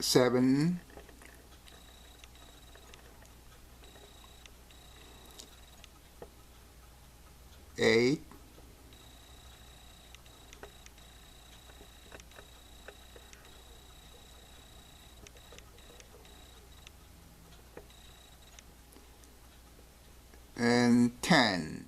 7, 8, 10.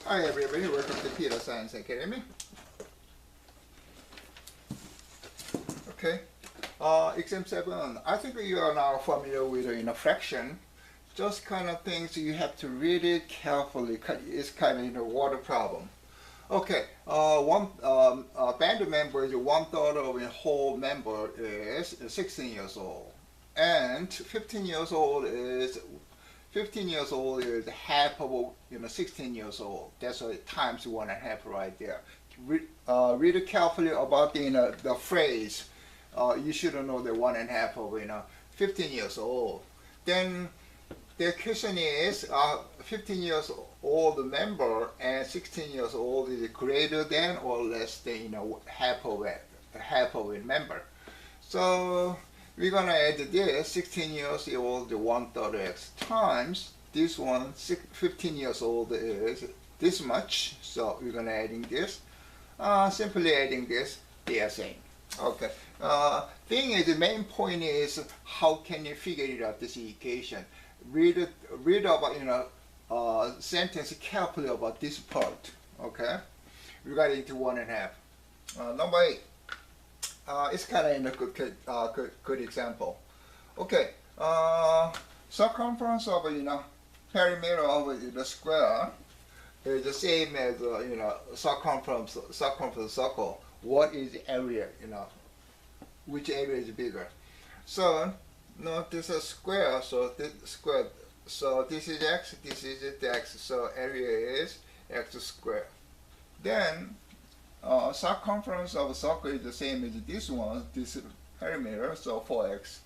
Hi everybody, welcome to Peter Science Academy. Okay, exam 7. I think you are now familiar with fraction. Just kind of things you have to read it carefully. It's kind of a water problem. Okay, one band member is 1/3 of a whole member is 16 years old, and 15 years old is half of 16 years old. That's times 1.5 right there. Read it carefully about the phrase. You should know the 1.5 of 15 years old. Then the question is 15 years old member and 16 years old is greater than or less than half of a member. So we're gonna add this 16 years old 1/3 x times this one 15 years old is this much. So we're gonna adding this. Simply adding this, they are same. Okay. Thing is, the main point is how can you figure it out this equation? Read about sentence carefully about this part. Okay. Regarding to 1.5. Number 8. It's kind of a good example. Okay, circumference of perimeter of the square is the same as circumference circle. What is the area? Which area is bigger? So no, this is square. So this square. So this is x. This is x. So area is x squared. Then circumference of a circle is the same as this one, this perimeter, so 4x.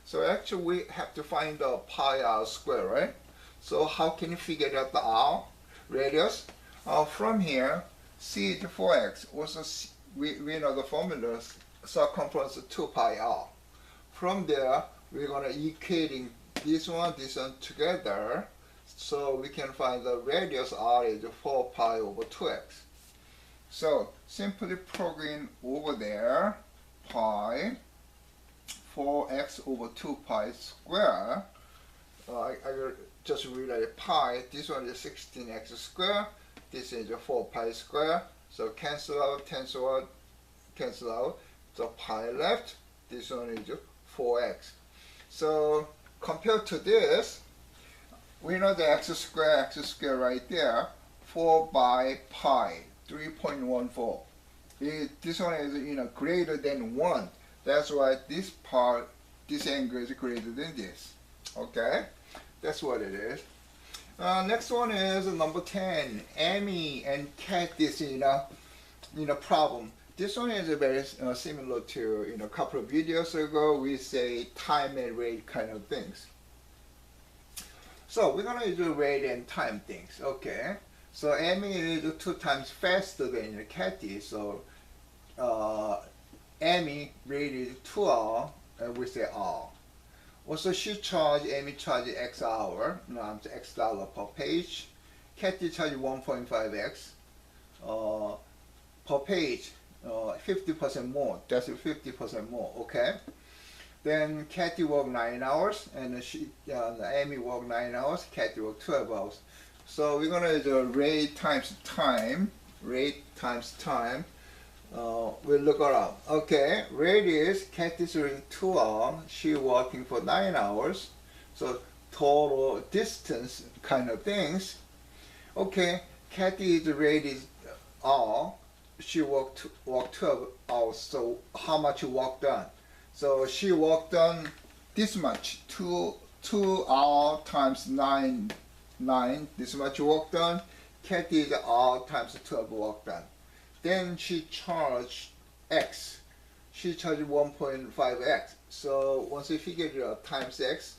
So actually we have to find the pi r square, right? So how can you figure out the r radius? From here, c is 4x. Also, we know the formula, circumference 2 pi r. From there, we're going to equating this one together. So we can find the radius r is 4 pi over 2x. So simply plug in over there pi 4x over 2 pi square. I will just rewrite pi. This one is 16x square. This is 4 pi square. So cancel out. So pi left. This one is 4x. So compared to this, we know the x square right there. 4 by pi. 3.14. This one is greater than 1. That's why this angle is greater than this. Okay, that's what it is. Next one is number 10. Amy and Kathy's problem. This one is very similar to a couple of videos ago. We say time and rate kind of things. So we're gonna do rate and time things. Okay. So Amy is 2 times faster than Kathy, so Amy rated 2 hours, and we say R. Also Amy charged X hour, X dollar per page. Kathy charged 1.5X per page, 50% more, that's 50% more, okay? Then Kathy worked 9 hours, and Amy worked 9 hours, Kathy worked 12 hours. So we're gonna do rate times time. rate times time. We'll look around. Okay, rate is cat is reading 2 hours. She walking for 9 hours. So total distance kind of things. Okay, Kathy's rate is all. She walked 12 hours. So how much walk done? So she walked done this much. 2 hours times 9. This much walk done. Kathy's hour times 12 walk done. Then she charged X. She charged 1.5X. So once you figure it out, times X,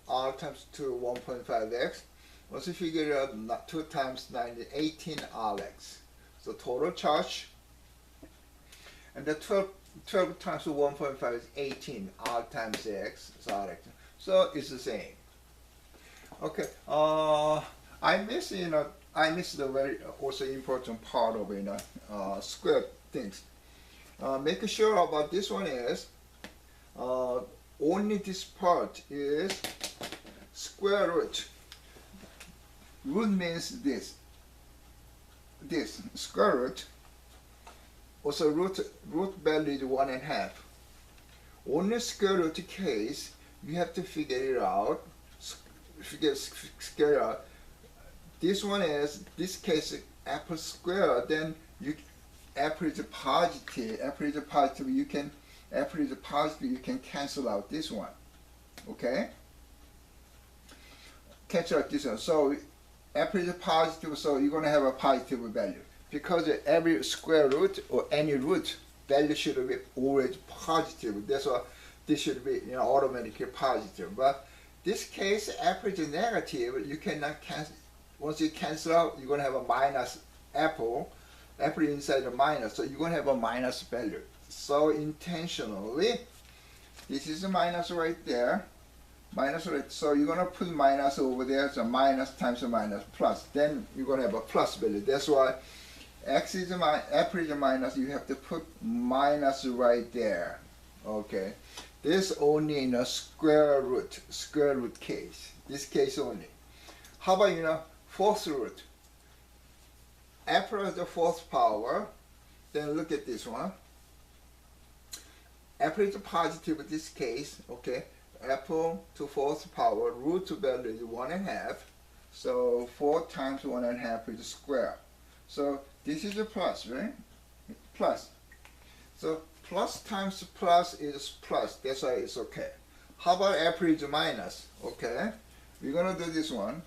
R times 2, 1.5X. Once you figure it out, 2 times 9 is 18Rx. So total charge. And the 12 times 1.5 is 18. R times X is Rx. So it's the same. Okay. I missed the very also important part of square things. Make sure about this one is only this part is square root. Root means this square root. Also root value is 1.5. Only square root case you have to figure it out. Figure out. This one is this case apple square. Then apple is positive. Apple is positive. You can cancel out this one. Okay. Cancel out this one. So apple is positive. So you're gonna have a positive value because every square root or any root value should be always positive. That's why this should be automatically positive. But this case apple is negative. You cannot cancel. Once you cancel out, you're going to have a minus apple. Apple inside a minus, so you're going to have a minus value. So intentionally, this is a minus right there. Minus right, so you're going to put minus over there, so minus times a minus plus. Then you're going to have a plus value. That's why X is apple is a minus, you have to put minus right there. Okay. This only in a square root case. This case only. How about fourth root? Apple has the fourth power. Then look at this one. Apple is positive in this case. Okay. Apple to fourth power. Root value is 1.5. So 4 times 1.5 is square. So this is a plus, right? Plus. So plus times plus is plus. That's why it's okay. How about apple is minus? Okay. We're gonna do this one.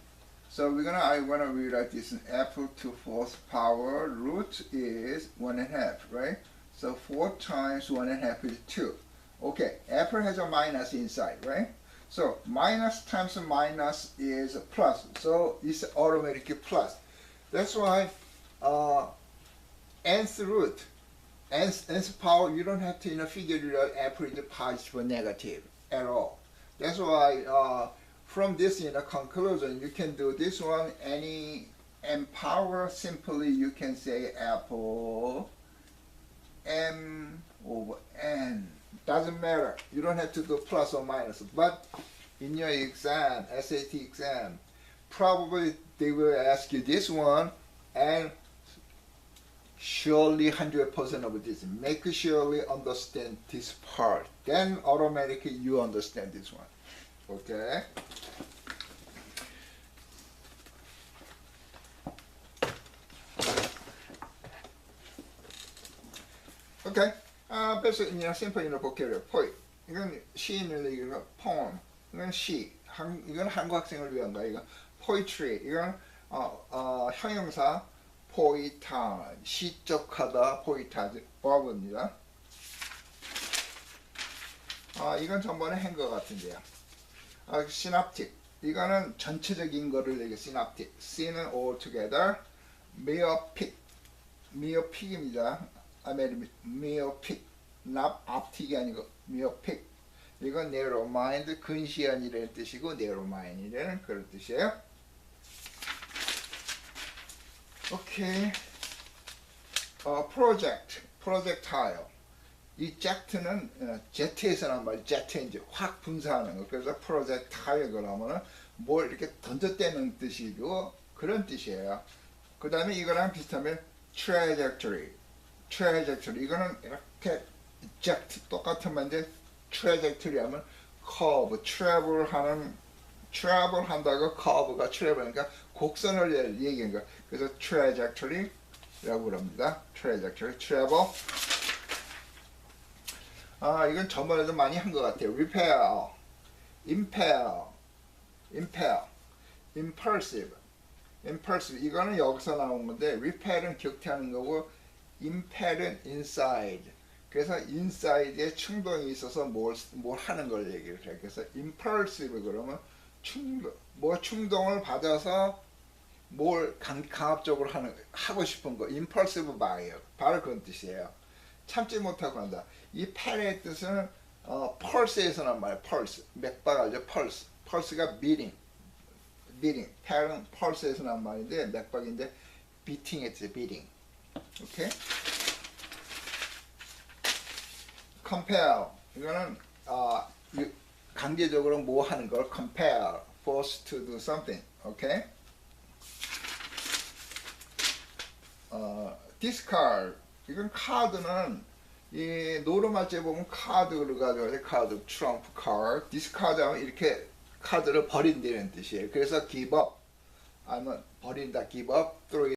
So I'm gonna rewrite this. Apple to fourth power root is 1.5, right? So 4 times 1.5 is 2. Okay, apple has a minus inside, right? So minus times minus is a plus. So it's automatically plus. That's why nth root, nth power, you don't have to figure it out apple is positive or negative at all. That's why from this conclusion, you can do this one, any m power, simply you can say apple m over n. Doesn't matter. You don't have to do plus or minus. But in your exam, SAT exam, probably they will ask you this one, and surely 100% of this. Make sure you understand this part. Then automatically you understand this one. Okay? Okay. 그래서 simple vocabulary poet. 이건 시인을 이거 poem. 이건 시. 이건 한국 학생을 위한 거야. 이거 poetry. 이건 형용사 포이타. 시적하다 포이타즈 verb입니다. 이건 전번에 한 것 같은데요. synoptic. 이거는 전체적인 거를 얘기해. synoptic. C는 all together. myopic. myopic입니다. myopic. not optic이 아니고 myopic. 이건 narrow mind, 근시안이라는 뜻이고 narrow mind이라는 그런 뜻이에요. 오케이. project, projectile. 이 jet는 jet에서 나온 말, jet 이제 확 분사하는 거. 그래서 projectile 그러면은 뭘 이렇게 던져대는 뜻이고 그런 뜻이에요. 그 다음에 이거랑 비슷하면 trajectory. 이거는 이렇게 eject 똑같은 말인데 trajectory 하면 curve, travel 한다고 curve가 travel이니까 곡선을 얘기한 거야. 그래서 trajectory라고 그럽니다. trajectory, travel. 이건 저번에도 많이 한 것 같아요. repair, impel, impulsive. 이거는 여기서 나온 건데 repair은 격퇴하는 거고 impel은 inside. 그래서 inside에 충동이 있어서 뭘 하는 걸 얘기를 해요. 그래서 impulsive 그러면 충동을 받아서 뭘 강압적으로 하고 싶은 거. impulsive buyer. 바로 그런 뜻이에요. 참지 못하고 한다. 이 펠의 뜻은 pulse에서 난 말이에요. pulse. 맥박 알죠? pulse가 beating. 펠은 pulse에서 난 말인데 맥박인데 beating했지. beating. 오케이? compel. 이거는 강제적으로 뭐 하는 걸 compel, force to do something. 오케이? discard. 이건 카드는 이 노르마제 보면 카드를 가져가요. 카드, 트럼프 카드. discard 하면 이렇게 카드를 버린다는 뜻이에요. 그래서 give up. 아니면 버린다, give up, throw